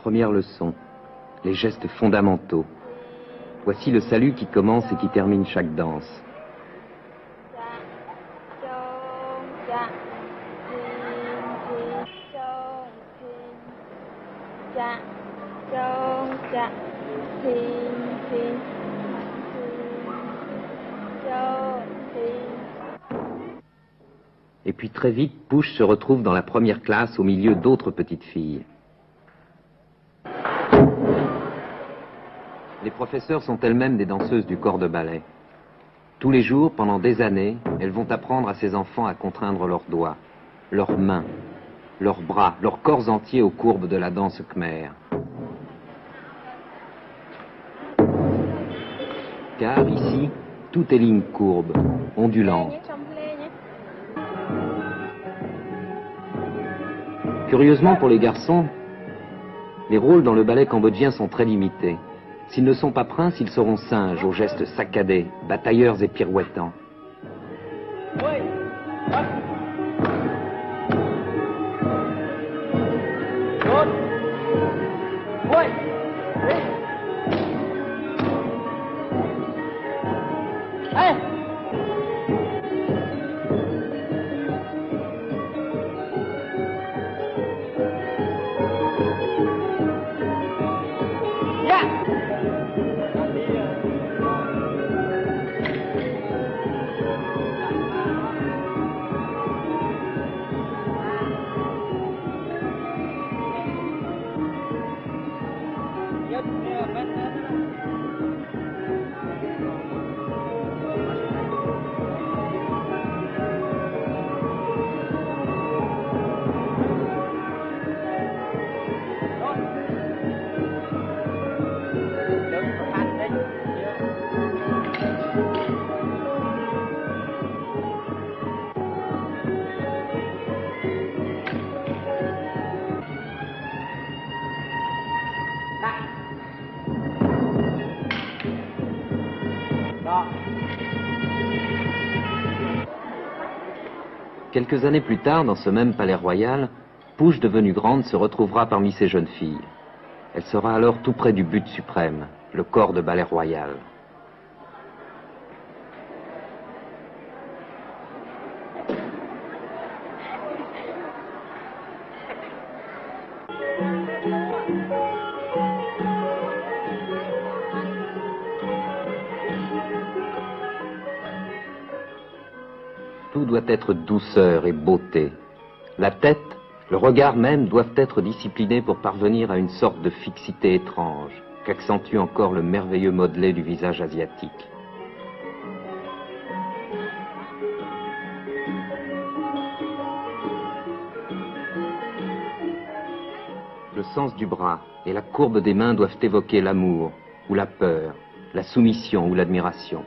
Première leçon, les gestes fondamentaux. Voici le salut qui commence et qui termine chaque danse. Et puis très vite, Push se retrouve dans la première classe au milieu d'autres petites filles. Les professeurs sont elles-mêmes des danseuses du corps de ballet. Tous les jours, pendant des années, elles vont apprendre à ces enfants à contraindre leurs doigts, leurs mains, leurs bras, leurs corps entiers aux courbes de la danse khmer. Car ici, tout est ligne courbe, ondulante. Curieusement pour les garçons, les rôles dans le ballet cambodgien sont très limités. S'ils ne sont pas princes, ils seront singes, aux gestes saccadés, batailleurs et pirouettants. Quelques années plus tard, dans ce même palais royal, Push, devenue grande, se retrouvera parmi ces jeunes filles. Elle sera alors tout près du but suprême, le corps de ballet royal. Tout doit être douceur et beauté. La tête, le regard même doivent être disciplinés pour parvenir à une sorte de fixité étrange, qu'accentue encore le merveilleux modelé du visage asiatique. Le sens du bras et la courbe des mains doivent évoquer l'amour ou la peur, la soumission ou l'admiration.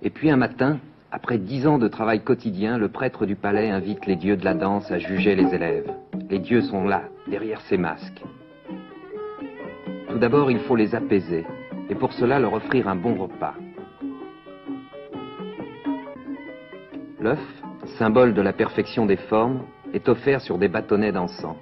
Et puis un matin, après 10 ans de travail quotidien, le prêtre du palais invite les dieux de la danse à juger les élèves. Les dieux sont là, derrière ces masques. Tout d'abord, il faut les apaiser, et pour cela leur offrir un bon repas. L'œuf, symbole de la perfection des formes, est offert sur des bâtonnets d'encens.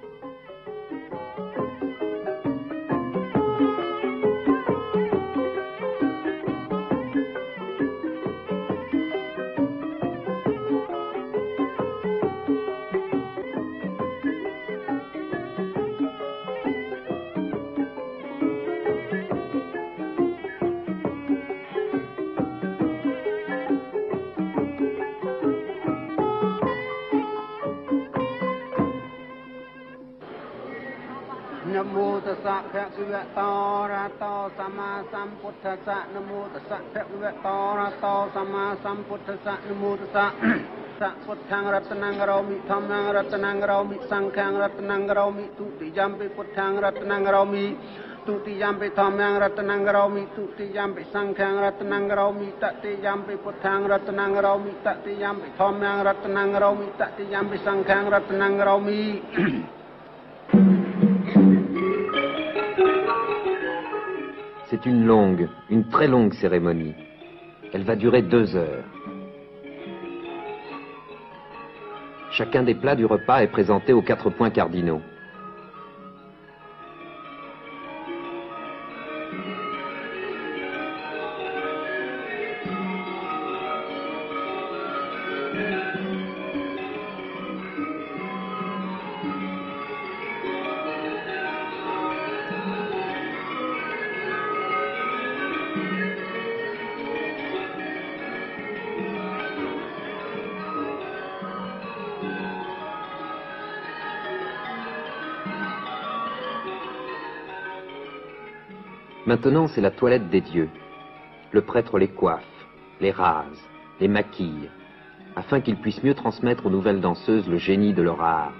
Namo tassa bhagavato arahato samma sambuddhassa. Namo tassa bhagavato arahato samma sambuddhassa. Namo tassa Puttang Ratanang Karomi, Dhammang Ratanang Karomi, Sanghang Ratanang Karomi, Tutiyampi Puttang Ratanang Karomi, Tutiyampi Dhammang Ratanang Karomi, Tutiyampi Sanghang Ratanang Karomi, Tatiyampi Puttang Ratanang Karomi, Tatiyampi Dhammang Ratanang Karomi, Tatiyampi Sanghang Ratanang Karomi. C'est une très longue cérémonie. Elle va durer 2 heures. Chacun des plats du repas est présenté aux 4 points cardinaux. Maintenant, c'est la toilette des dieux. Le prêtre les coiffe, les rase, les maquille, afin qu'ils puissent mieux transmettre aux nouvelles danseuses le génie de leur art.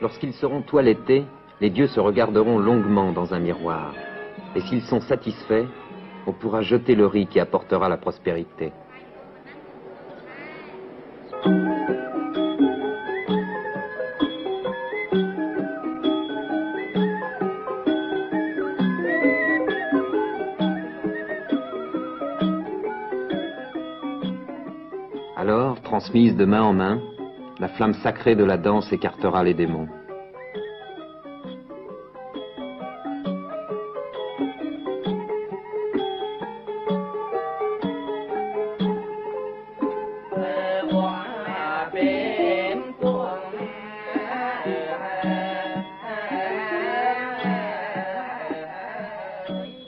Lorsqu'ils seront toilettés, les dieux se regarderont longuement dans un miroir. Et s'ils sont satisfaits, on pourra jeter le riz qui apportera la prospérité. Alors, transmise de main en main, la flamme sacrée de la danse écartera les démons.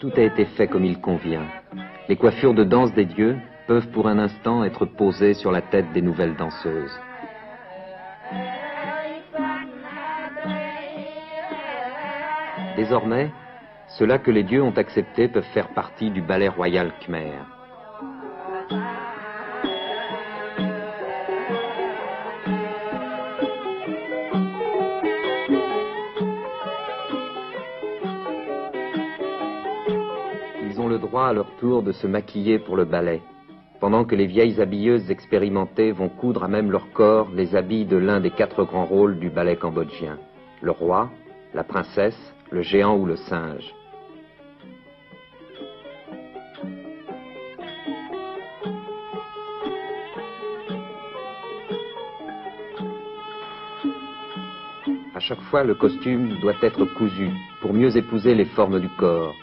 Tout a été fait comme il convient. Les coiffures de danse des dieux peuvent pour un instant être posées sur la tête des nouvelles danseuses. Désormais, ceux-là que les dieux ont acceptés peuvent faire partie du ballet royal khmer. Ils ont le droit à leur tour de se maquiller pour le ballet, pendant que les vieilles habilleuses expérimentées vont coudre à même leur corps les habits de l'un des 4 grands rôles du ballet cambodgien, le roi, la princesse, le géant ou le singe. À chaque fois, le costume doit être cousu pour mieux épouser les formes du corps.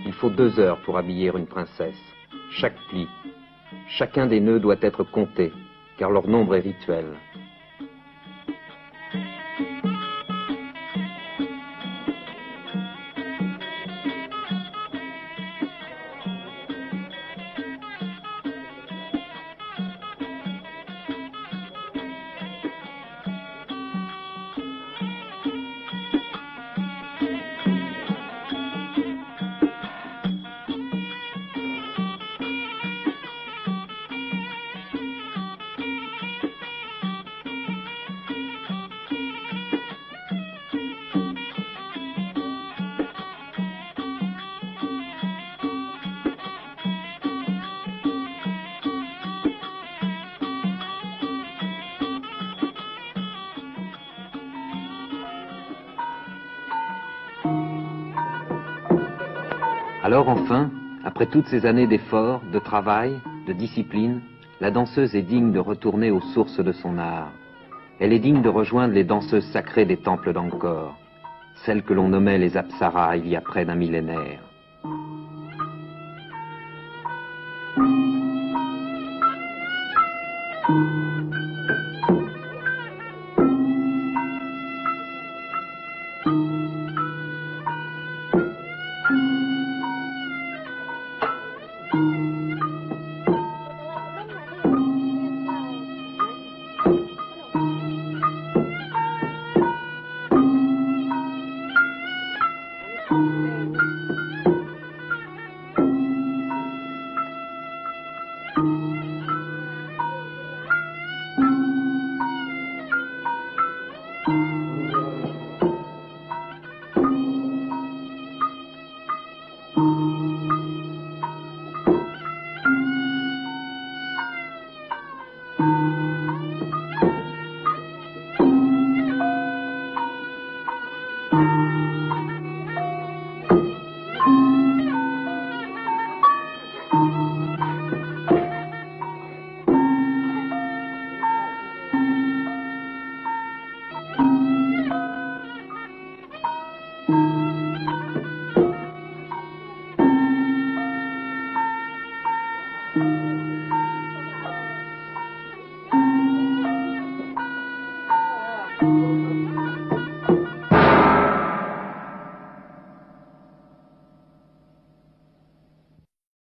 Il faut 2 heures pour habiller une princesse. Chaque pli, chacun des nœuds doit être compté, car leur nombre est rituel. Alors enfin, après toutes ces années d'efforts, de travail, de discipline, la danseuse est digne de retourner aux sources de son art. Elle est digne de rejoindre les danseuses sacrées des temples d'Angkor, celles que l'on nommait les Apsaras il y a près d'un millénaire.